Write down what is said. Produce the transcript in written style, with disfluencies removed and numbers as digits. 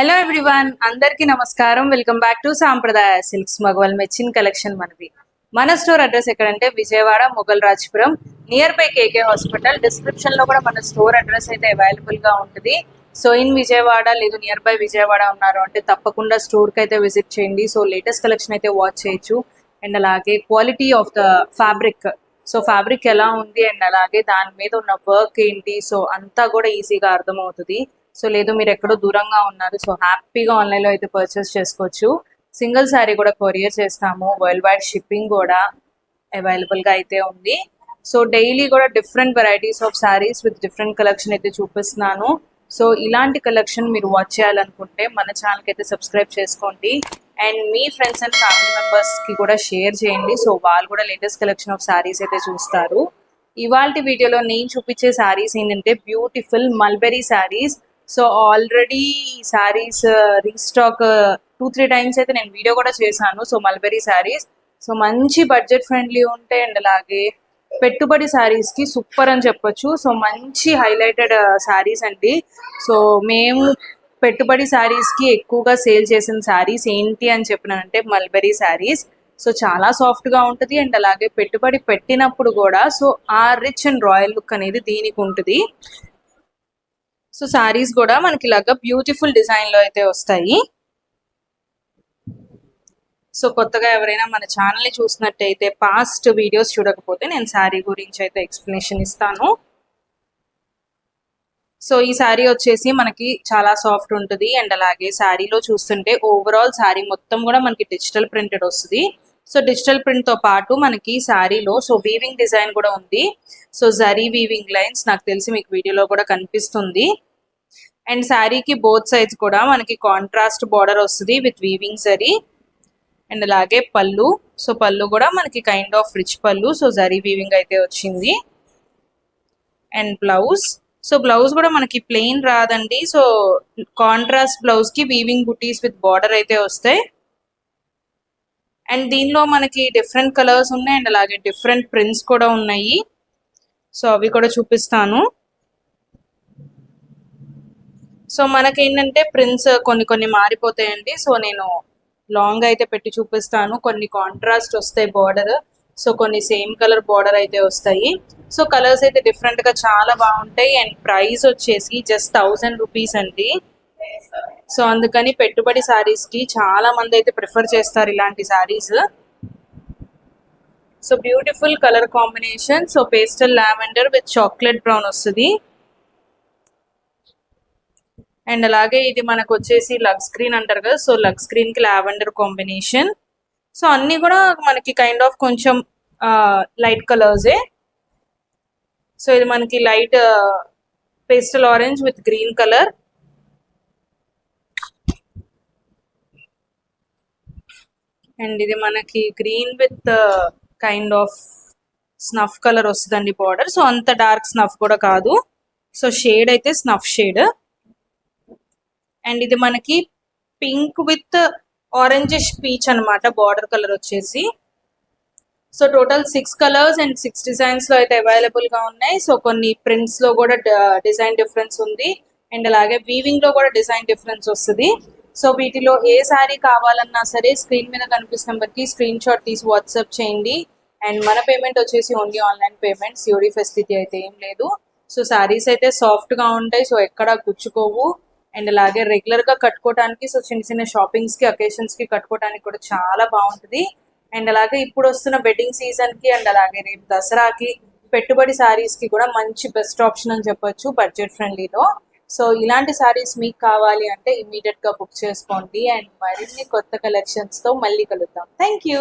Hello everyone, అందరికీ నమస్కారం. Welcome back to Sampradaya silks. మగవాళ్ళు మెచ్చిన కలెక్షన్ మనది. మన స్టోర్ అడ్రస్ ఎక్కడంటే Vijayawada Moghalrajpuram, near by KK hospital. Description లో కూడా మన స్టోర్ అడ్రస్ అయితే అవైలబుల్ గా ఉంటుంది. సో ఇన్ విజయవాడ లేదు నియర్ బై విజయవాడ ఉన్నారు అంటే తప్పకుండా స్టోర్ కి అయితే విజిట్ చేయండి. సో లేటెస్ట్ కలెక్షన్ అయితే వాచ్ చేయొచ్చు. అండ్ అలాగే quality of the fabric, so fabric ఎలా ఉంది అండ్ అలాగే దాని మీద ఉన్న వర్క్ ఏంటి, సో అంతా కూడా ఈజీగా అర్థమవుతుంది. సో లేదు మీరు ఎక్కడో దూరంగా ఉన్నారు, సో హ్యాపీగా ఆన్లైన్లో అయితే పర్చేస్ చేసుకోవచ్చు. సింగిల్ శారీ కూడా కొరియర్ చేస్తాము. వరల్డ్ వైడ్ షిప్పింగ్ కూడా అవైలబుల్గా అయితే ఉంది. సో డైలీ కూడా different varieties of saris with different collection అయితే చూపిస్తున్నాను. సో ఇలాంటి కలెక్షన్ మీరు వాచ్ చేయాలనుకుంటే మన ఛానల్కి అయితే సబ్స్క్రైబ్ చేసుకోండి. And me friends and family మెంబర్స్కి కూడా షేర్ చేయండి. సో వాళ్ళు కూడా లేటెస్ట్ కలెక్షన్ ఆఫ్ శారీస్ అయితే చూస్తారు. ఇవాళ వీడియోలో నేను చూపించే శారీస్ ఏంటంటే beautiful mulberry saris. So already saris restock 2-3 times అయితే నేను వీడియో కూడా చేశాను. సో మల్బెరీ శారీస్ సో మంచి బడ్జెట్ ఫ్రెండ్లీ ఉంటాయి అండ్ అలాగే పెట్టుబడి శారీస్ కి సూపర్ అని చెప్పొచ్చు. సో మంచి హైలైటెడ్ శారీస్ అండి. సో మేము పెట్టుబడి శారీస్ కి ఎక్కువగా సేల్ చేసిన శారీస్ ఏంటి అని చెప్పినానంటే మల్బెరీ శారీస్. సో చాలా సాఫ్ట్ గా ఉంటుంది అండ్ అలాగే పెట్టుబడి పెట్టినప్పుడు కూడా సో ఆ రిచ్ అండ్ రాయల్ లుక్ అనేది దీనికి ఉంటుంది. సో శారీస్ కూడా మనకి ఇలాగా బ్యూటిఫుల్ డిజైన్ లో అయితే వస్తాయి. సో కొత్తగా ఎవరైనా మన ఛానల్ ని చూసినట్టయితే పాస్ట్ వీడియోస్ చూడకపోతే నేను శారీ గురించి అయితే ఎక్స్ప్లెనేషన్ ఇస్తాను. సో ఈ శారీ వచ్చేసి మనకి చాలా సాఫ్ట్ ఉంటుంది అండ్ అలాగే శారీలో చూస్తుంటే ఓవరాల్ శారీ మొత్తం కూడా మనకి డిజిటల్ ప్రింటెడ్ వస్తుంది. సో డిజిటల్ ప్రింట్ తో పాటు మనకి శారీలో సో వీవింగ్ డిజైన్ కూడా ఉంది. సో జరీ వీవింగ్ లైన్స్ నాకు తెలిసి మీకు వీడియోలో కూడా కనిపిస్తుంది. అండ్ శారీకి బోత్ సైడ్స్ కూడా మనకి కాంట్రాస్ట్ బార్డర్ వస్తుంది విత్ వీవింగ్ జరీ. అండ్ అలాగే పళ్ళు, సో పళ్ళు కూడా మనకి కైండ్ ఆఫ్ రిచ్ పళ్ళు, సో జరీ వీవింగ్ అయితే వచ్చింది. అండ్ బ్లౌజ్, సో బ్లౌజ్ కూడా మనకి ప్లెయిన్ రాదండి. సో కాంట్రాస్ట్ బ్లౌజ్ కి వీవింగ్ బుటీస్ విత్ బార్డర్ అయితే వస్తాయి. అండ్ దీనిలో మనకి డిఫరెంట్ కలర్స్ ఉన్నాయి అండ్ అలాగే డిఫరెంట్ ప్రింట్స్ కూడా ఉన్నాయి. సో అవి కూడా చూపిస్తాను. సో మనకేంటంటే ప్రింట్స్ కొన్ని మారిపోతాయండి. సో నేను లాంగ్ అయితే పెట్టి చూపిస్తాను. కొన్ని కాంట్రాస్ట్ వస్తాయి బార్డర్, సో కొన్ని సేమ్ కలర్ బార్డర్ అయితే వస్తాయి. సో కలర్స్ అయితే డిఫరెంట్ గా చాలా బాగుంటాయి. అండ్ ప్రైస్ వచ్చేసి జస్ట్ 1000 రూపీస్ అండి. సో అందుకని పెట్టుబడి శారీస్ కి చాలా మంది అయితే ప్రిఫర్ చేస్తారు ఇలాంటి saris. So beautiful colour combination, so pastel lavender with chocolate brown వస్తుంది. అండ్ అలాగే ఇది మనకు వచ్చేసి లక్స్ గ్రీన్ అంటారు కదా, సో లక్స్ గ్రీన్ కి లావెండర్ కాంబినేషన్. సో అన్ని కూడా మనకి కైండ్ ఆఫ్ కొంచెం లైట్ కలర్సే. సో ఇది మనకి light pastel orange with green colour. And ఇది మనకి green with kind of snuff colour వస్తుందండి బార్డర్. సో అంత డార్క్ స్నఫ్ కూడా కాదు, సో షేడ్ అయితే స్నఫ్ షేడ్. అండ్ ఇది మనకి పింక్ విత్ ఆరెంజిష్ పీచ్ అనమాట బార్డర్ కలర్ వచ్చేసి. So total 6 colours and 6 designs లో అయితే అవైలబుల్ గా ఉన్నాయి. సో కొన్ని ప్రింట్స్ లో కూడా డిజైన్ డిఫరెన్స్ ఉంది అండ్ అలాగే వీవింగ్ లో కూడా డిజైన్ డిఫరెన్స్ వస్తుంది. సో వీటిలో ఏ శారీ కావాలన్నా సరే స్క్రీన్ మీద కనిపిస్తున్న నెంబర్కి స్క్రీన్ షాట్ తీసి వాట్సాప్ చేయండి. అండ్ మన పేమెంట్ వచ్చేసి only online payment, COD facility అయితే ఏం లేదు. సో శారీస్ అయితే సాఫ్ట్ గా ఉంటాయి, సో ఎక్కడ గుచ్చుకోవు. అండ్ అలాగే రెగ్యులర్ గా కట్టుకోవడానికి, సో చిన్న చిన్న షాపింగ్స్ కి అకేషన్స్ కి కట్టుకోవడానికి కూడా చాలా బాగుంటుంది. అండ్ అలాగే ఇప్పుడు వస్తున్న వెడ్డింగ్ సీజన్ కి అండ్ అలాగే రేపు దసరాకి పెట్టుబడి శారీస్ కి కూడా మంచి బెస్ట్ ఆప్షన్ అని చెప్పొచ్చు బడ్జెట్ ఫ్రెండ్లీలో. సో ఇలాంటి శారీస్ మీకు కావాలి అంటే ఇమీడియట్ గా బుక్ చేసుకోండి. అండ్ మరిన్ని కొత్త కలెక్షన్స్ తో మళ్ళీ కలుద్దాం. Thank you.